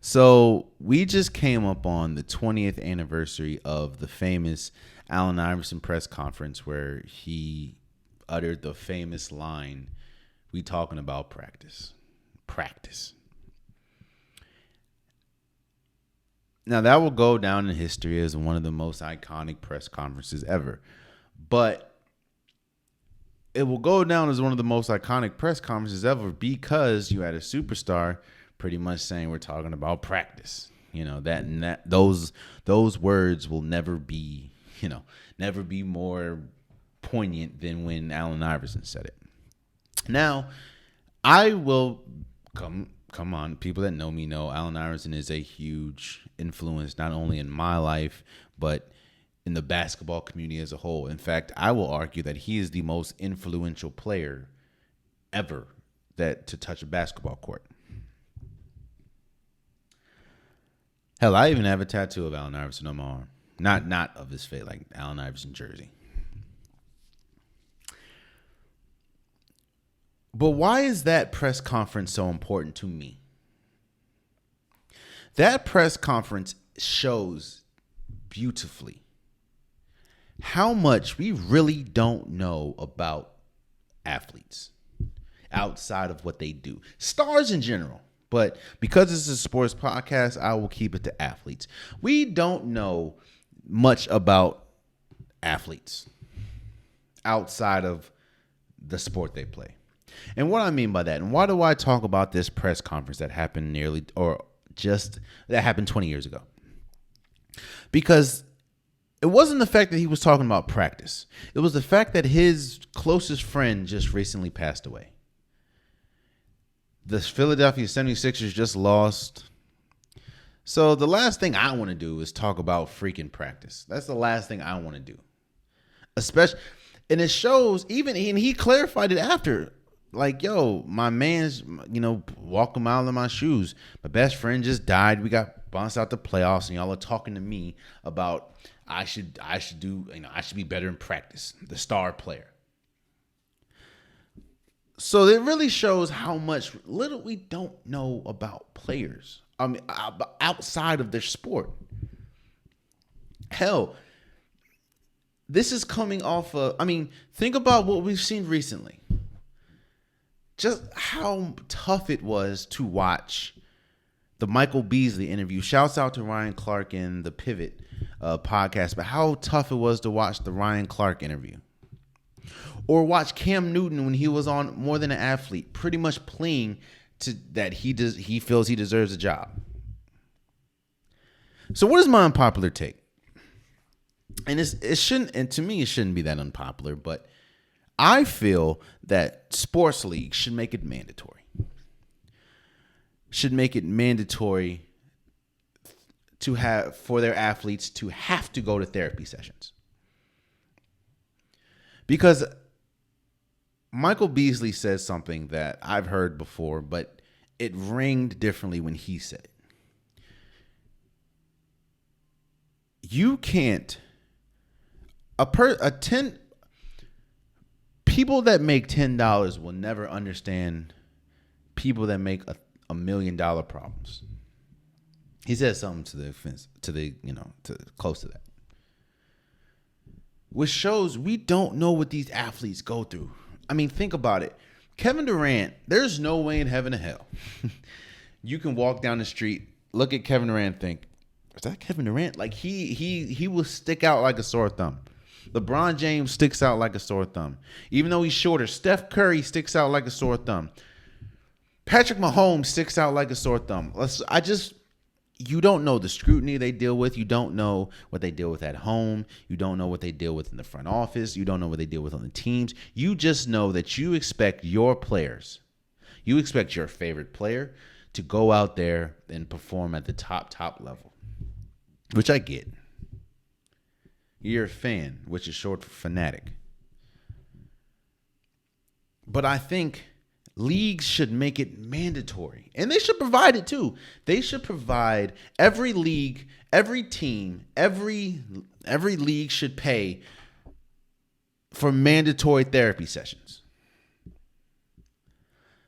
So we just came up on the 20th anniversary of the famous Allen Iverson press conference where he uttered the famous line, "We talking about practice. Practice." Now that will go down in history as one of the most iconic press conferences ever. But it will go down as one of the most iconic press conferences ever because you had a superstar pretty much saying we're talking about practice. You know, those words will never be more poignant than when Allen Iverson said it. Now, I will come on, people that know me know Allen Iverson is a huge influence not only in my life but in the basketball community as a whole. In fact, I will argue that he is the most influential player ever to touch a basketball court. Hell, I even have a tattoo of Allen Iverson on my arm. Not of his face, like Allen Iverson jersey. But why is that press conference so important to me? That press conference shows beautifully how much we really don't know about athletes outside of what they do. Stars in general. But because this is a sports podcast, I will keep it to athletes. We don't know much about athletes outside of the sport they play. And what I mean by that, and why do I talk about this press conference that happened that happened 20 years ago? Because it wasn't the fact that he was talking about practice. It was the fact that his closest friend just recently passed away. The Philadelphia 76ers just lost. So the last thing I want to do is talk about freaking practice. That's the last thing I want to do. Especially, and it shows, and he clarified it after. Like, yo, my man's, walk a mile in my shoes. My best friend just died. We got bounced out the playoffs, and y'all are talking to me about I should be better in practice. The star player. So it really shows how much little we don't know about players. I mean, outside of their sport. Hell, this is coming off of, think about what we've seen recently. Just how tough it was to watch the Michael Beasley interview. Shouts out to Ryan Clark in the Pivot podcast, but how tough it was to watch the Ryan Clark interview. Or watch Cam Newton when he was on More Than an Athlete, pretty much pleading that he feels he deserves a job. So what is my unpopular take? And to me it shouldn't be that unpopular, but I feel that sports leagues should make it mandatory. Should make it mandatory for their athletes to have to go to therapy sessions. Because Michael Beasley says something that I've heard before, but it ringed differently when he said it. You can't people that make $10 will never understand people that make $1 million problems. He says something to the offense, to close to that. Which shows we don't know what these athletes go through. I mean, think about it. Kevin Durant, there's no way in heaven or hell you can walk down the street, look at Kevin Durant, think, is that Kevin Durant? Like he will stick out like a sore thumb. LeBron James sticks out like a sore thumb. Even though he's shorter, Steph Curry sticks out like a sore thumb. Patrick Mahomes sticks out like a sore thumb. You don't know the scrutiny they deal with. You don't know what they deal with at home. You don't know what they deal with in the front office. You don't know what they deal with on the teams. You just know that you expect your players, you expect your favorite player to go out there and perform at the top level, which I get. You're a fan, which is short for fanatic. But I think leagues should make it mandatory. And they should provide it too. They should provide every league, every team, every league should pay for mandatory therapy sessions.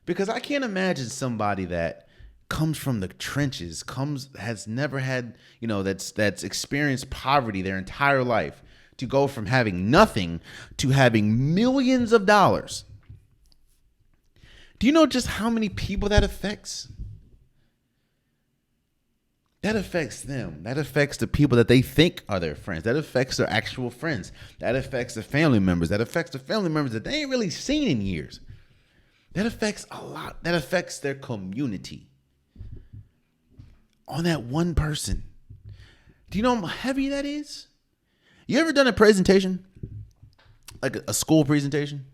Because I can't imagine somebody that comes from the trenches, has never had, that's experienced poverty their entire life, to go from having nothing to having millions of dollars. Do you know just how many people that affects? That affects them. That affects the people that they think are their friends. That affects their actual friends. That affects the family members. That affects the family members that they ain't really seen in years. That affects a lot. That affects their community. On that one person. Do you know how heavy that is? You ever done a presentation? Like a school presentation?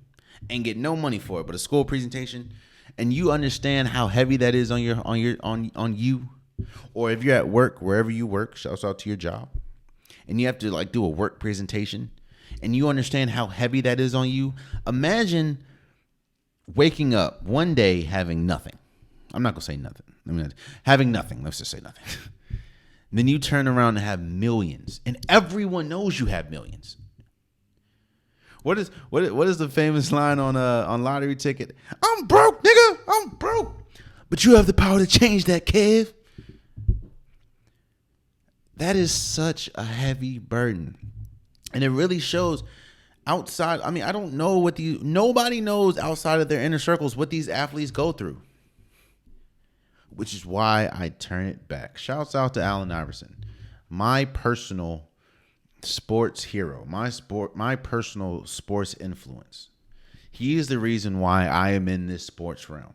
And get no money for it, but a school presentation? And you understand how heavy that is on you? Or if you're at work, wherever you work, shouts out to your job, and you have to like do a work presentation, and you understand how heavy that is on you. Imagine waking up one day having nothing. I'm not gonna say nothing. Having nothing. Let's just say nothing. Then you turn around and have millions, and everyone knows you have millions. What is the famous line on lottery ticket? I'm broke, nigga. I'm broke. But you have the power to change that, Kev. That is such a heavy burden. And it really shows outside. I mean, I don't know nobody knows outside of their inner circles what these athletes go through. Which is why I turn it back. Shouts out to Allen Iverson, my personal sports hero, my personal sports influence. He is the reason why I am in this sports realm.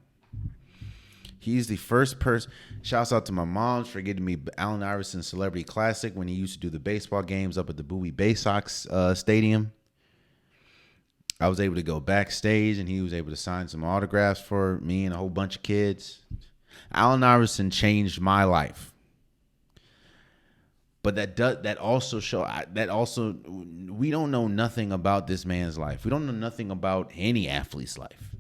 He's the first person. Shouts out to my moms for getting me Allen Iverson Celebrity Classic when he used to do the baseball games up at the Bowie Bay Sox Stadium. I was able to go backstage, and he was able to sign some autographs for me and a whole bunch of kids. Allen Iverson changed my life. But that also we don't know nothing about this man's life. We don't know nothing about any athlete's life.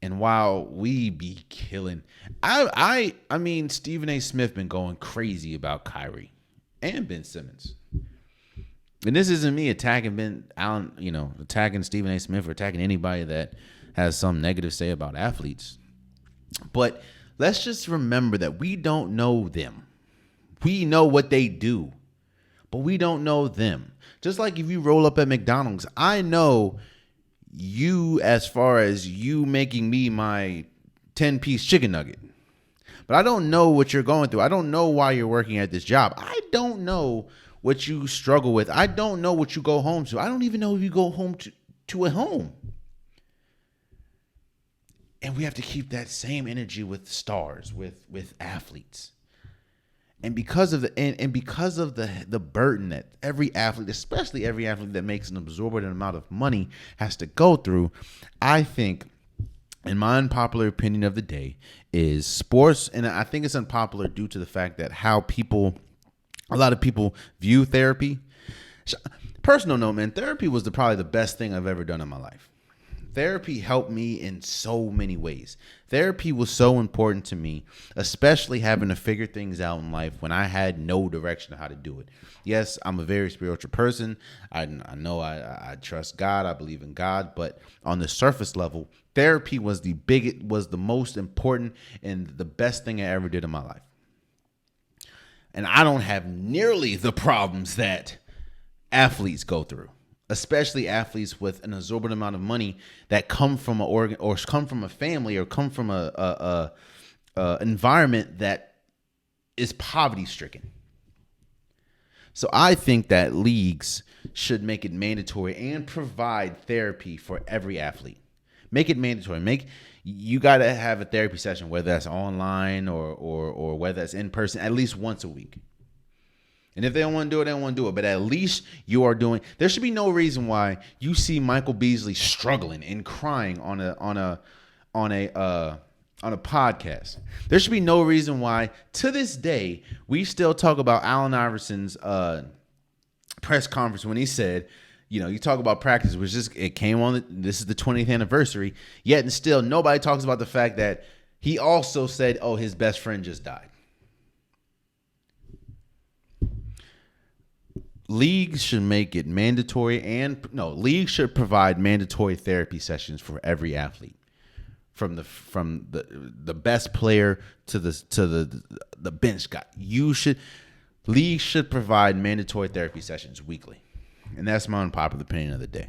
And while we be killing, I mean, Stephen A. Smith been going crazy about Kyrie and Ben Simmons. And this isn't me attacking attacking Stephen A. Smith or attacking anybody that has some negative to say about athletes. But let's just remember that we don't know them. We know what they do, but we don't know them. Just like if you roll up at McDonald's, I know you as far as you making me my 10-piece chicken nugget. But I don't know what you're going through. I don't know why you're working at this job. I don't know what you struggle with. I don't know what you go home to. I don't even know if you go home to a home. And we have to keep that same energy with stars, with athletes. And because of the burden that every athlete, especially every athlete that makes an absorbent amount of money, has to go through, I think, in my unpopular opinion of the day, is sports, and I think it's unpopular due to the fact that how a lot of people view therapy. Personal note, man, therapy was probably the best thing I've ever done in my life. Therapy helped me in so many ways. Therapy was so important to me, especially having to figure things out in life when I had no direction of how to do it. Yes, I'm a very spiritual person. I know I trust God. I believe in God. But on the surface level, therapy was the most important and the best thing I ever did in my life. And I don't have nearly the problems that athletes go through. Especially athletes with an exorbitant amount of money that come from come from a family or come from a environment that is poverty stricken. So I think that leagues should make it mandatory and provide therapy for every athlete. Make it mandatory. You got to have a therapy session, whether that's online or whether that's in person, at least once a week. And if they don't want to do it, they don't want to do it. But at least you are doing. There should be no reason why you see Michael Beasley struggling and crying on a podcast. There should be no reason why, to this day, we still talk about Allen Iverson's press conference when he said, you talk about practice, it came on. This is the 20th anniversary. Yet and still, nobody talks about the fact that he also said, "Oh, his best friend just died." Leagues should make it mandatory leagues should provide mandatory therapy sessions for every athlete. from the best player to the bench guy. League should provide mandatory therapy sessions weekly. And that's my unpopular opinion of the day.